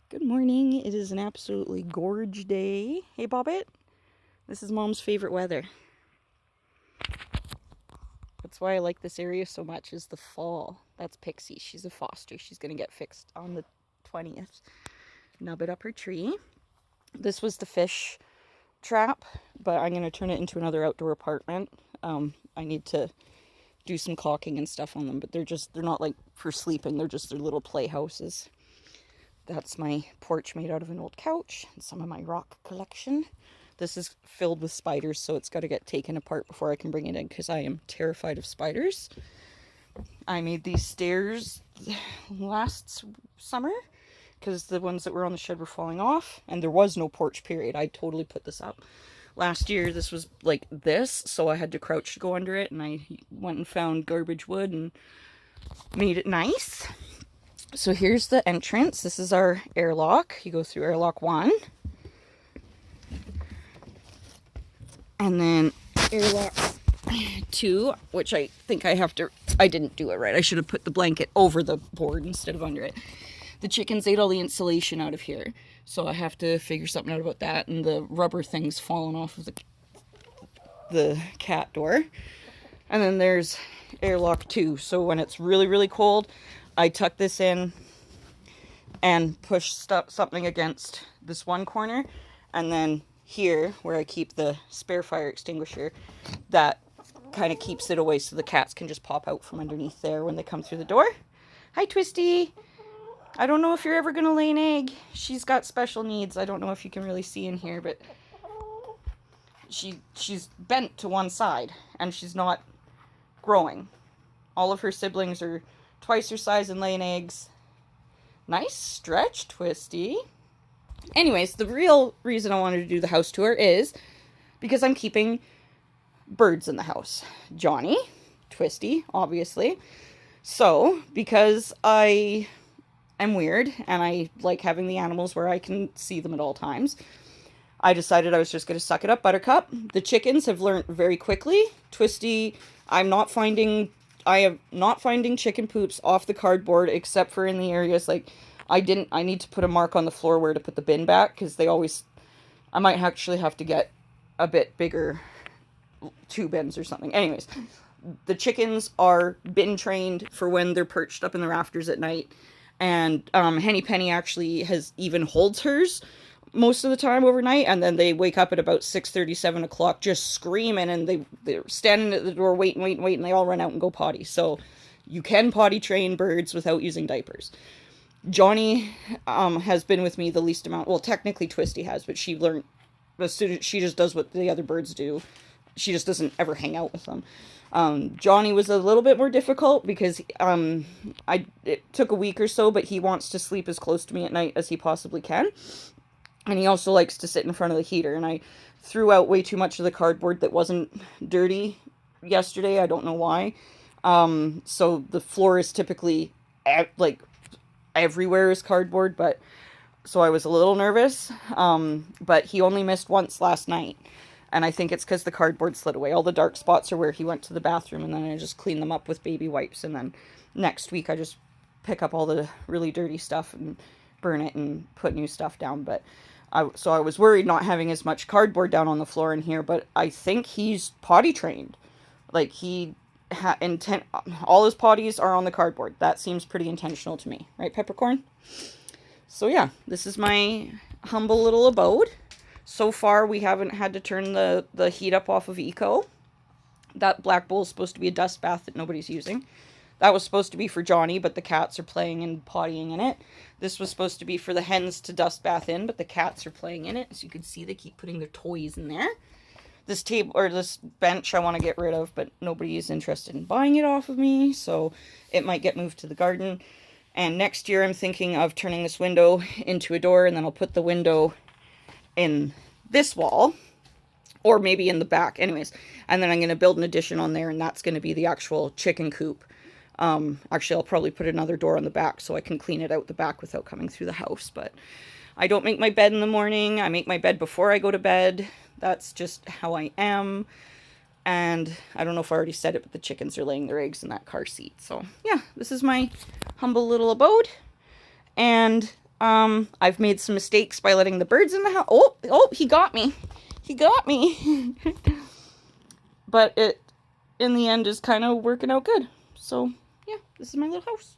Good morning. It is an absolutely gorge day. Hey, Bobbit. This is Mom's favorite weather. That's why I like this area so much is the fall. That's Pixie. She's a foster. She's going to get fixed on the 20th. Nub it up her tree. This was the fish trap, but I'm going to turn it into another outdoor apartment. I need to do some caulking and stuff on them, but they're not like for sleeping. They're just their little playhouses. That's my porch made out of an old couch and some of my rock collection. This is filled with spiders, so it's got to get taken apart before I can bring it in because I am terrified of spiders. I made these stairs last summer because the ones that were on the shed were falling off, and there was no porch, period. I totally put this up. Last year, this was like this, so I had to crouch to go under it, and I went and found garbage wood and made it nice. So here's the entrance. This is our airlock. You go through airlock 1. And then airlock 2, which I think I didn't do it right. I should have put the blanket over the board instead of under it. The chickens ate all the insulation out of here. So I have to figure something out about that. And the rubber thing's fallen off of the cat door. And then there's airlock 2. So when it's really, really cold, I tuck this in and push something against this one corner, and then here where I keep the spare fire extinguisher, that kind of keeps it away so the cats can just pop out from underneath there when they come through the door. Hi, Twisty. I don't know if you're ever going to lay an egg. She's got special needs. I don't know if you can really see in here, but she's bent to one side and she's not growing. All of her siblings are twice her size and laying eggs. Nice stretch, Twisty. Anyways, the real reason I wanted to do the house tour is because I'm keeping birds in the house. Johnny, Twisty, obviously. So, because I am weird and I like having the animals where I can see them at all times, I decided I was just going to suck it up, Buttercup. The chickens have learned very quickly. Twisty, I am not finding chicken poops off the cardboard except for in the areas like I need to put a mark on the floor where to put the bin back because I might actually have to get a bit bigger 2 bins or something. Anyways, the chickens are bin trained for when they're perched up in the rafters at night. And Henny Penny actually holds hers most of the time overnight, and then they wake up at about 6:30, 7 o'clock just screaming, and they're standing at the door waiting, and they all run out and go potty. So you can potty train birds without using diapers. Johnny has been with me the least amount. Well, technically Twisty has, but she learned as soon as she just does what the other birds do. She just doesn't ever hang out with them. Johnny was a little bit more difficult because it took a week or so, but he wants to sleep as close to me at night as he possibly can. And he also likes to sit in front of the heater. And I threw out way too much of the cardboard that wasn't dirty yesterday. I don't know why. So the floor is typically like everywhere is cardboard, but so I was a little nervous. But he only missed once last night. And I think it's because the cardboard slid away. All the dark spots are where he went to the bathroom, and then I just clean them up with baby wipes. And then next week I just pick up all the really dirty stuff and burn it and put new stuff down. But so I was worried not having as much cardboard down on the floor in here, but I think he's potty trained. Like all his potties are on the cardboard. That seems pretty intentional to me. Right, Peppercorn? So yeah, this is my humble little abode. So far, we haven't had to turn the heat up off of Eco. That black bowl is supposed to be a dust bath that nobody's using. That was supposed to be for Johnny, but the cats are playing and pottying in it. This was supposed to be for the hens to dust bath in, but the cats are playing in it. As you can see, they keep putting their toys in there. This table or this bench I want to get rid of, but nobody is interested in buying it off of me, so it might get moved to the garden. And next year I'm thinking of turning this window into a door, and then I'll put the window in this wall, or maybe in the back. Anyways, and then I'm going to build an addition on there, and that's going to be the actual chicken coop. Actually, I'll probably put another door on the back so I can clean it out the back without coming through the house. But I don't make my bed in the morning. I make my bed before I go to bed. That's just how I am. And I don't know if I already said it, but the chickens are laying their eggs in that car seat. So yeah, this is my humble little abode. And I've made some mistakes by letting the birds in the house. Oh, he got me. He got me. But it, in the end, is kind of working out good. So, yeah, this is my little house.